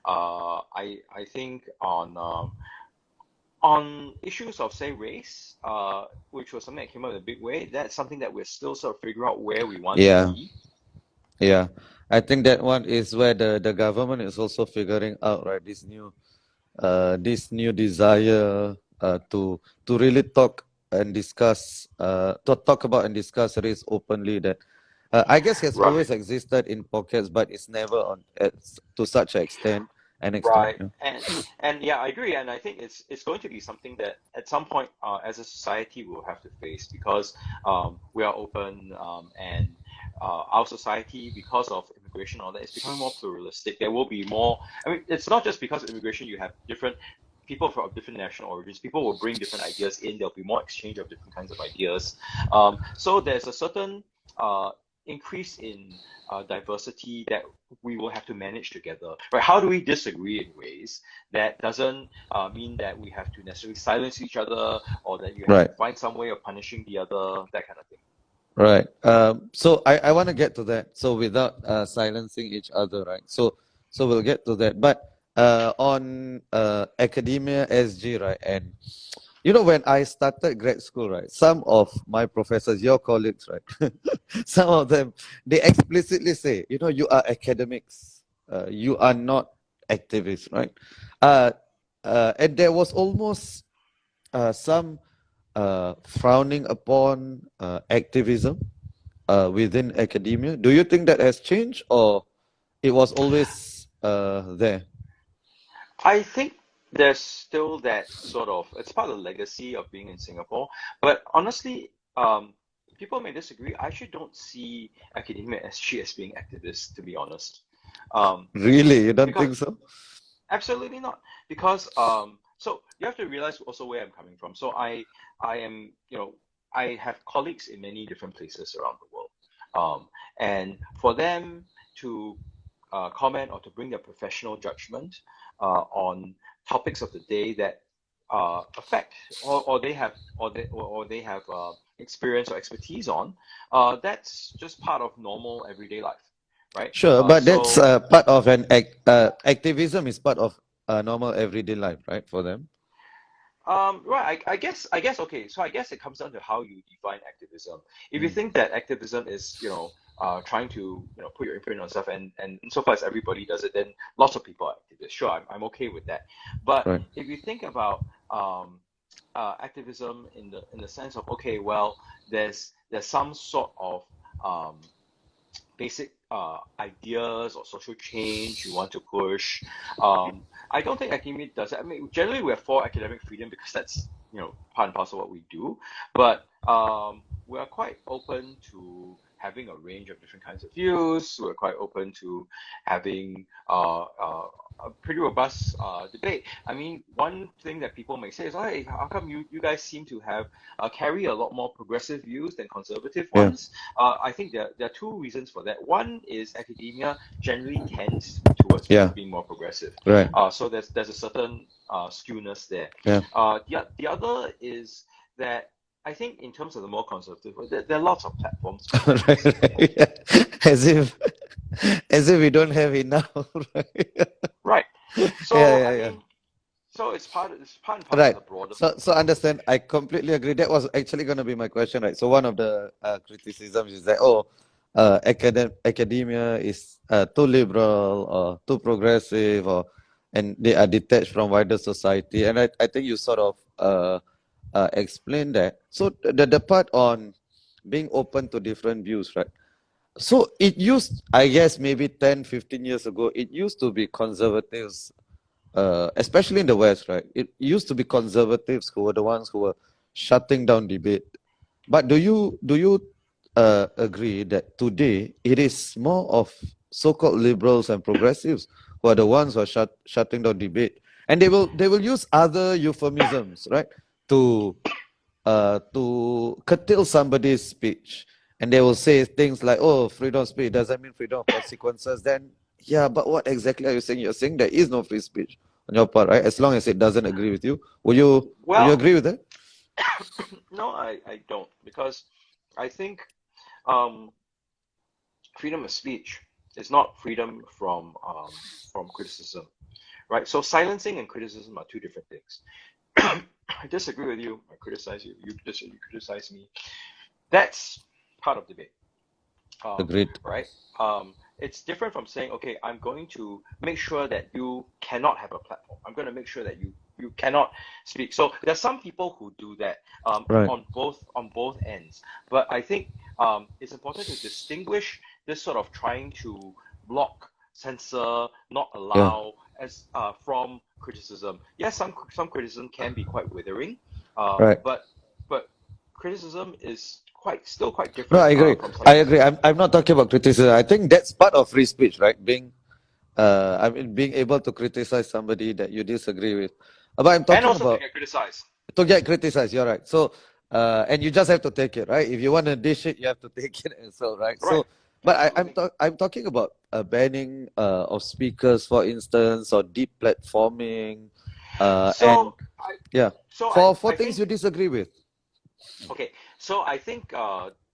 I think on issues of say race, which was something that came out in a big way, that's something that we're still sort of figuring out where we want to Yeah. be. Yeah, I think that one is where the government is also figuring out, right, this new desire to really talk and discuss to talk about and discuss race openly, that I guess has Right. always existed in pockets, but it's never to such an extent. Right. Yeah. And yeah, I agree. And I think it's going to be something that at some point, as a society, we'll have to face because we are open, and our society, because of immigration, and all that, is becoming more pluralistic. There will be more. I mean, it's not just because of immigration. You have different people from different national origins. People will bring different ideas in. There'll be more exchange of different kinds of ideas. So there's a certain increase in diversity that we will have to manage together, right? How do we disagree in ways that doesn't mean that we have to necessarily silence each other, or that you have to Right. find some way of punishing the other, that kind of thing. Right. So I want to get to that. So without silencing each other, right? So we'll get to that. But on Academia SG, right? And you know, when I started grad school, right, some of my professors, your colleagues, right, some of them, they explicitly say, you know, you are academics, you are not activists, right? Uh, and there was almost some frowning upon activism within academia. Do you think that has changed, or it was always there? I think there's still that sort of, it's part of the legacy of being in Singapore. But honestly, people may disagree. I actually don't see academia SG as being activists, to be honest. Really? You don't Because think so? absolutely not. Because so you have to realize also where I'm coming from. So I am, I have colleagues in many different places around the world. And for them to comment or to bring their professional judgment on topics of the day that affect, or they have, or they have experience or expertise on, that's just part of normal everyday life, right? Sure, but that's So part of activism is part of normal everyday life, right, for them? right, I guess, okay, so I guess it comes down to how you define activism. If you Mm. think that activism is, trying to, put your imprint on stuff, and so far as everybody does it, then lots of people are activists. Sure, I'm okay with that. But Right. if you think about activism in the sense of, okay, well, there's some sort of um, basic ideas or social change you want to push. I don't think academia does that. I mean, generally we're for academic freedom because that's, part and parcel of what we do. But we are quite open to having a range of different kinds of views. We're quite open to having a pretty robust debate. I mean, one thing that people may say is, hey, how come you guys seem to have carry a lot more progressive views than conservative Yeah. ones? I think there are two reasons for that. One is academia generally tends towards Yeah. being more progressive. Right. So there's a certain skewness there. Yeah. The other is that I think in terms of the more conservative, there are lots of platforms for them in Right, Singapore. right. Yeah. As if as if we don't have enough, right? Right. Yeah, So yeah, I yeah. mean, so it's part and parcel of Right. the broader So understand, conversation. I completely agree. That was actually going to be my question, right? So one of the criticisms is that, oh, academia is too liberal or too progressive, or and they are detached from wider society. And I think you sort of explained that. So the part on being open to different views, right? So it used, I guess, maybe 10, 15 years ago, it used to be conservatives, especially in the West, right? It used to be conservatives who were the ones who were shutting down debate. But do you agree that today it is more of so-called liberals and progressives who are the ones who are shutting down debate, and they will use other euphemisms, right, to curtail somebody's speech, and they will say things like, "Oh, freedom of speech doesn't mean freedom of consequences." Then, yeah, but what exactly are you saying? You're saying there is no free speech on your part, right? As long as it doesn't agree with you, will you Well, agree with that? no, I don't, because I think um, freedom of speech is not freedom from criticism, right? So silencing and criticism are two different things. I disagree with you. I criticize you. You criticize me. That's part of debate. Agreed. right? It's different from saying, okay, I'm going to make sure that you cannot have a platform. I'm going to make sure that you cannot speak. So there are some people who do that Right. on both ends. But I think it's important to distinguish this sort of trying to block, censor, not Yeah. allow as from criticism. Yes, some criticism can be quite withering, Right. but criticism is still quite No, I different agree. from I something. agree. I'm not talking about criticism. I think that's part of free speech, right? I mean, being able to criticize somebody that you disagree with. But I'm And talking also to about get criticized. to get criticized. You're right. So, and you just have to take it, right? If you want to dish it, you have to take it as well, right? Right. So, but Absolutely. I'm talking about banning of speakers, for instance, or deplatforming, and So I yeah, so for I things think you disagree with. okay. So I think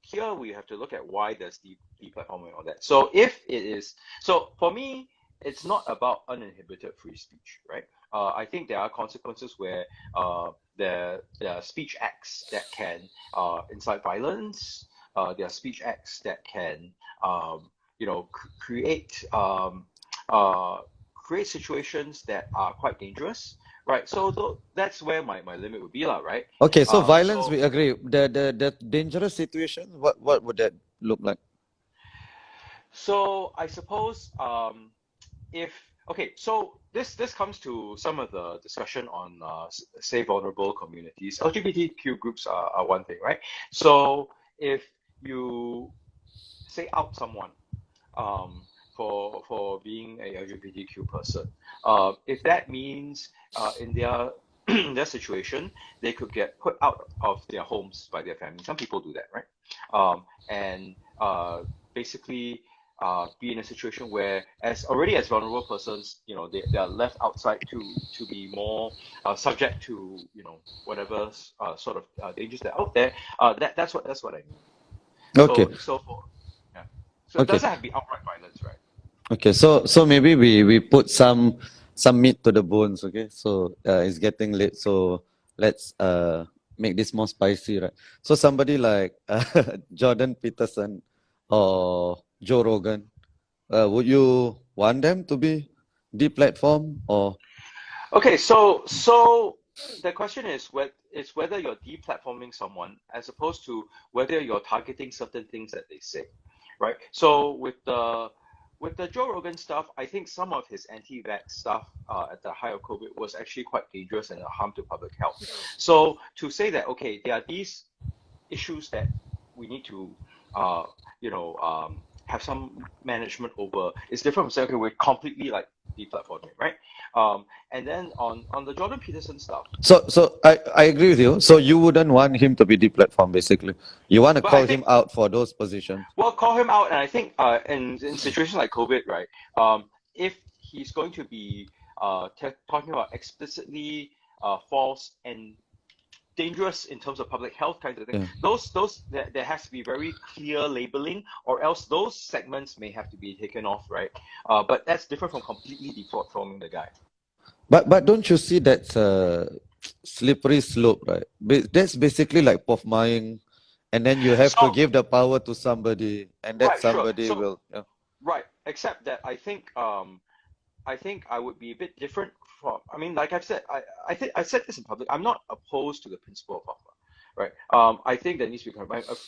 here we have to look at why there's deplatforming and all that. So if it is so for me, it's not about uninhibited free speech, right? I think there are consequences where there are speech acts that can incite violence. There are speech acts that can create uh, create situations that are quite dangerous, right? So that's where my limit would be, lah, right? Okay, so violence, So we agree. The dangerous situation, what would that look like? so I suppose if okay, so this comes to some of the discussion on say vulnerable communities. LGBTQ groups are one thing, right? So if you say out someone for being a LGBTQ person, if that means in their their situation they could get put out of their homes by their family. Some people do that, right? And basically be in a situation where as vulnerable persons, they are left outside to be more subject to whatever sort of dangers that are out there. That's what I mean. Okay, So for yeah, so it okay, doesn't have to be outright violence, right? okay. So maybe we put some meat to the bones. Okay, so it's getting late. So let's make this more spicy, right? So somebody like Jordan Peterson or Joe Rogan, would you want them to be deplatformed or Okay, so the question is whether you're deplatforming someone as opposed to whether you're targeting certain things that they say, right? So with the Joe Rogan stuff, I think some of his anti-vax stuff at the height of COVID was actually quite dangerous and a harm to public health. So to say that okay, there are these issues that we need to uh, have some management over is different from saying okay, we're completely like deplatforming, right? And then on the Jordan Peterson stuff, so I agree with you. So you wouldn't want him to be deplatformed, basically. You want to but I call think him out for those positions. we'll call him out, and I think in situations like COVID, right? If he's going to be talking about explicitly false and dangerous in terms of public health kinds of things, Yeah. those there has to be very clear labeling, or else those segments may have to be taken off, right? But that's different from completely deplatforming the guy. But don't you see that's a slippery slope, right? That's basically like Prof Maying, and then you have to So give the power to somebody, and that right, sure. somebody So will. Yeah. right, except that I think I would be a bit different from. I mean, like I've said, I think I said this in public. I'm not opposed to the principle of buffer, right? I think that needs to be.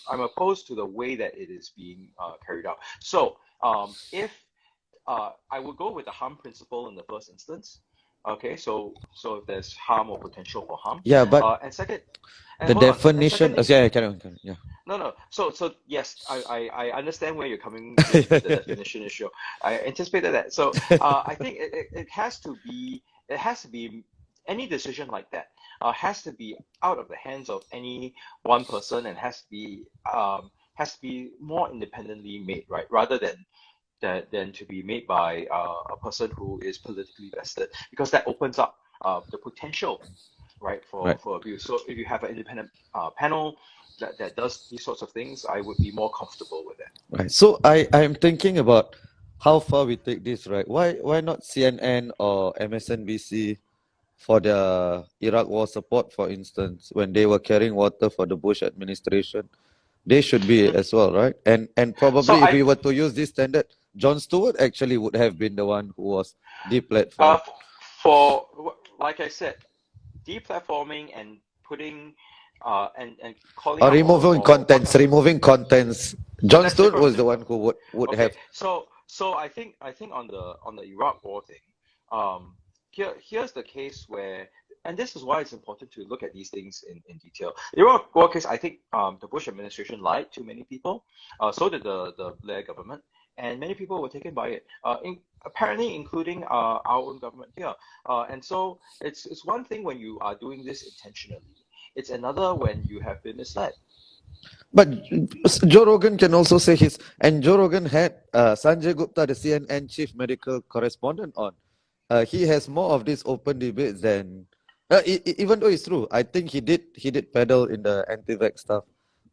I'm opposed to the way that it is being carried out. So if I would go with the harm principle in the first instance. Okay, so if there's harm or potential for harm, Yeah, but and second, and the hold on, and definition. secondly, Yeah, carry on, carry on. Yeah. no, no. So yes, I understand where you're coming with the definition issue. I anticipated that. So I think it has to be any decision like that has to be out of the hands of any one person and has to be more independently made, right? Rather than to be made by a person who is politically vested, because that opens up the potential, right, Right. for abuse. So if you have an independent panel that does these sorts of things, I would be more comfortable with that. Right. So I'm thinking about how far we take this, right? Why not CNN or MSNBC for the Iraq war support, for instance, when they were carrying water for the Bush administration? they should be as well, right? And So probably if I we were to use this standard, Jon Stewart actually would have been the one who was deplatformed. like I said, deplatforming and putting and calling Or out removing contents. but Jon that's Stewart different. was the one who would Okay, have. so I think on the Iraq war thing, here's the case where, and this is why it's important to look at these things in detail. The Iraq war case, I think the Bush administration lied to many people. So did the Blair government, and many people were taken by it. Apparently including our own government here. And so it's one thing when you are doing this intentionally. It's another when you have been misled. But Joe Rogan can also say his, and Joe Rogan had Sanjay Gupta, the CNN chief medical correspondent, on. He has more of these open debates than, even though it's true. I think he did peddle in the anti-vax stuff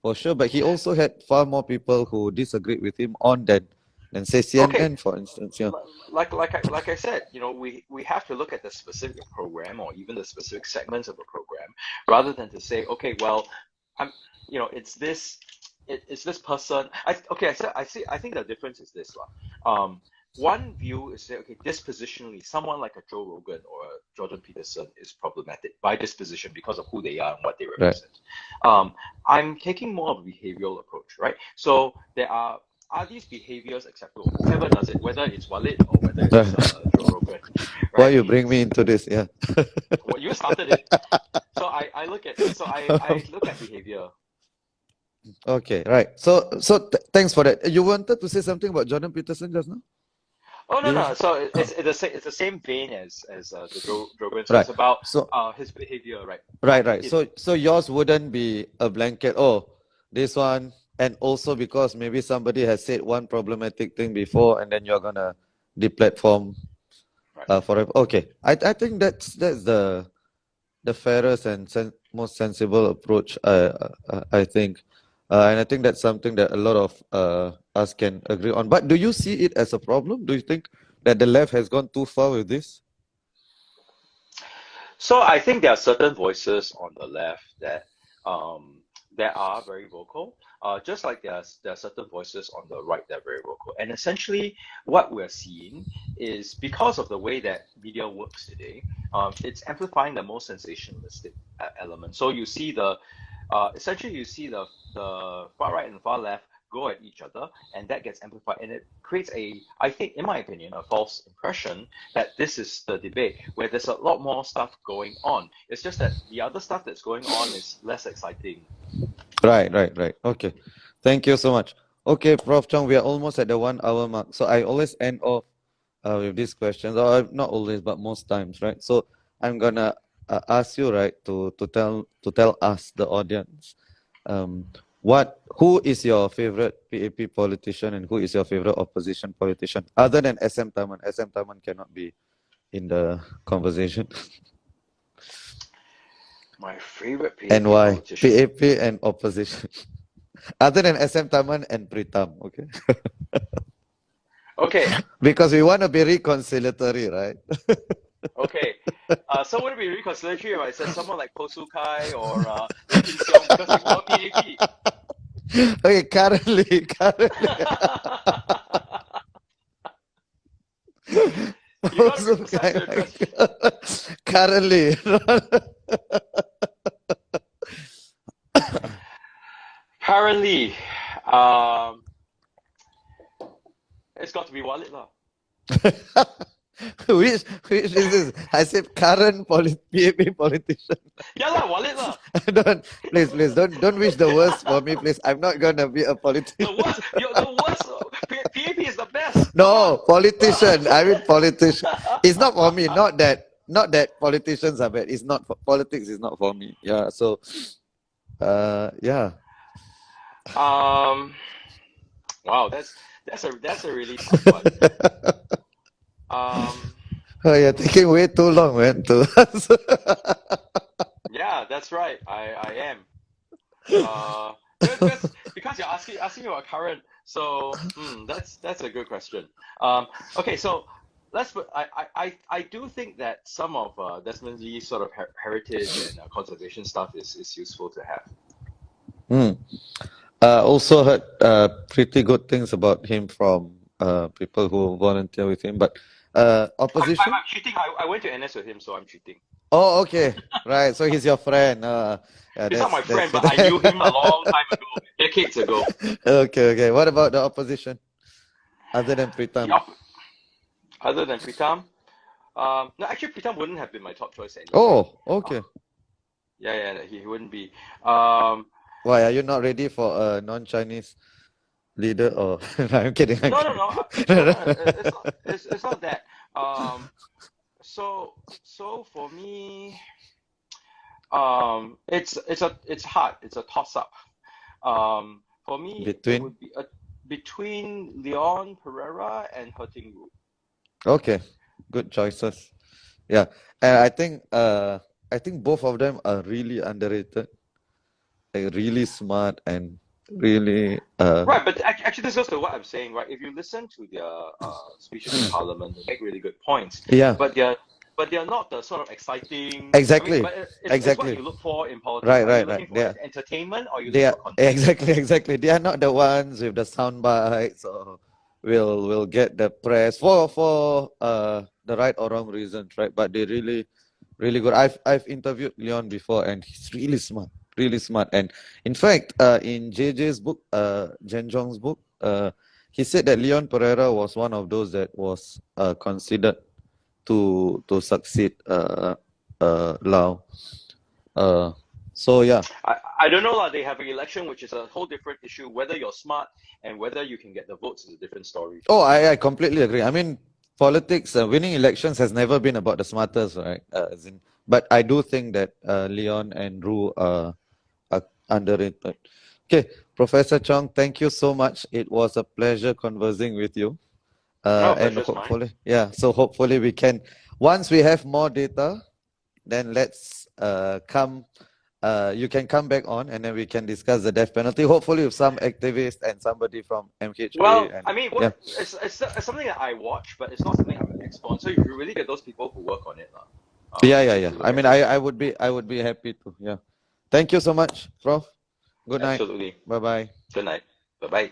for sure. But he also had far more people who disagreed with him on than say Okay, CNN, for instance. Yeah. like I said, we have to look at the specific program or even the specific segments of a program rather than to say, okay, well, I'm, it's this person. I think the difference is this one. One view is say, okay, dispositionally, someone like a Joe Rogan or a Jordan Peterson is problematic by disposition because of who they are and what they Right. represent. I'm taking more of a behavioral approach, right? So there are these behaviors acceptable? Whoever does it, whether it's Walid or whether it's Joe Rogan, Why right? you bring me into this? Yeah. Well, you started it. So I look at behavior. Okay, right. So thanks for that. You wanted to say something about Jordan Peterson just now? Oh no Do you? no. So it's the same vein as the Joe Rogan. So Right. it's about So his behavior, right? right. Him. So yours wouldn't be a blanket. Oh, this one, and also because maybe somebody has said one problematic thing before, and then you're gonna deplatform Right. forever. Okay, I think that's the fairest and most sensible approach. I think, and I think that's something that a lot of us can agree on. But do you see it as a problem? Do you think that the left has gone too far with this? So I think there are certain voices on the left that are very vocal, just like there are certain voices on the right that are very vocal. And essentially, what we're seeing is because of the way that media works today, it's amplifying the most sensationalistic element. So you see essentially you see the far right and far left go at each other, and that gets amplified, and it creates I think, in my opinion, a false impression that this is the debate where there's a lot more stuff going on. It's just that the other stuff that's going on is less exciting. Right. Okay. Thank you so much. Okay, Prof. Chong, we are almost at the 1 hour mark. So I always end off with these questions, or not always, but most times, right? So I'm gonna ask you, right, to tell us, the audience, who is your favorite PAP politician and who is your favorite opposition politician, other than SM Taman? SM Taman cannot be in the conversation. My favorite PAP And why? politician. PAP and opposition. Other than SM Taman and Pritam, okay? Okay, Because we want to be reconciliatory, right? okay. So would it be reconciliatory if I said someone like Posukai or Lim Chin Siong because they were PAP? Okay, currently. You gotta be Also, precise with your question. currently. Currently, it's got to be Walid lah. Which is this? I said current PAP politician. Yeah lah, Walid lah. Please, don't wish the worst for me, please. I'm not gonna be a The politician. worst, the worst. PAP is the best. No, politician. I mean politician. It's not for me. Not that politicians are bad. It's not for, politics is not for me. Yeah. So, yeah. Wow, that's a really tough one. Oh, you're taking way too long, man, to answer. Yeah, that's right. I am. Because you're asking about current, so that's a good question. Okay, so I do think that some of Desmond Lee's sort of heritage and conservation stuff is useful to have. Also heard pretty good things about him from people who volunteer with him. But opposition? I'm cheating. I went to NS with him, so I'm cheating. Oh, okay, right. So he's your friend. Yeah, He's not my friend, good. but I knew him a long time ago, decades ago. Okay. What about the opposition? Other than Pritam? Other than Pritam, no, actually, Pritam wouldn't have been my top choice anyway. Oh, okay. Yeah, he wouldn't be. Um, Why are you not ready for a non-Chinese leader? Or no, I'm kidding. no, it's not that. So for me, it's hard. It's a toss up. For me, it would be between Leon Pereira and Herting Ru. Okay, good choices. Yeah, and I think both of them are really underrated. Like really smart and really Right, but actually, this goes to what I'm saying, right? If you listen to their speeches in Parliament, they make really good points. Yeah. But they're not the sort of exciting. Exactly. I mean, but it's Exactly. what you look for in politics. Right. Are you looking for entertainment, or are you looking for content? Exactly. They are not the ones with the sound bites or will get the press for the right or wrong reasons, right? But they really good. I've interviewed Leon before, and he's really smart. Really smart. And in fact, in JJ's book, Jen Zhong's book, he said that Leon Pereira was one of those that was considered to succeed Lau. So yeah. I don't know. They have an election, which is a whole different issue. Whether you're smart and whether you can get the votes is a different story. Oh, I completely agree. I mean, politics, winning elections has never been about the smartest, right? But I do think that Leon and Ru are underrated. Okay, Professor Chong, thank you so much. It was a pleasure conversing with you. And hopefully, so hopefully we can, once we have more data, then let's you can come back on and then we can discuss the death penalty, hopefully with some activist and somebody from MHA. Well, I mean, it's something that I watch, but it's not something I'm an expert on. So you really get those people who work on it. Yeah. I mean, I would be happy to. Yeah. Thank you so much, Prof. Good night. Absolutely. Bye-bye. Good night. Bye-bye.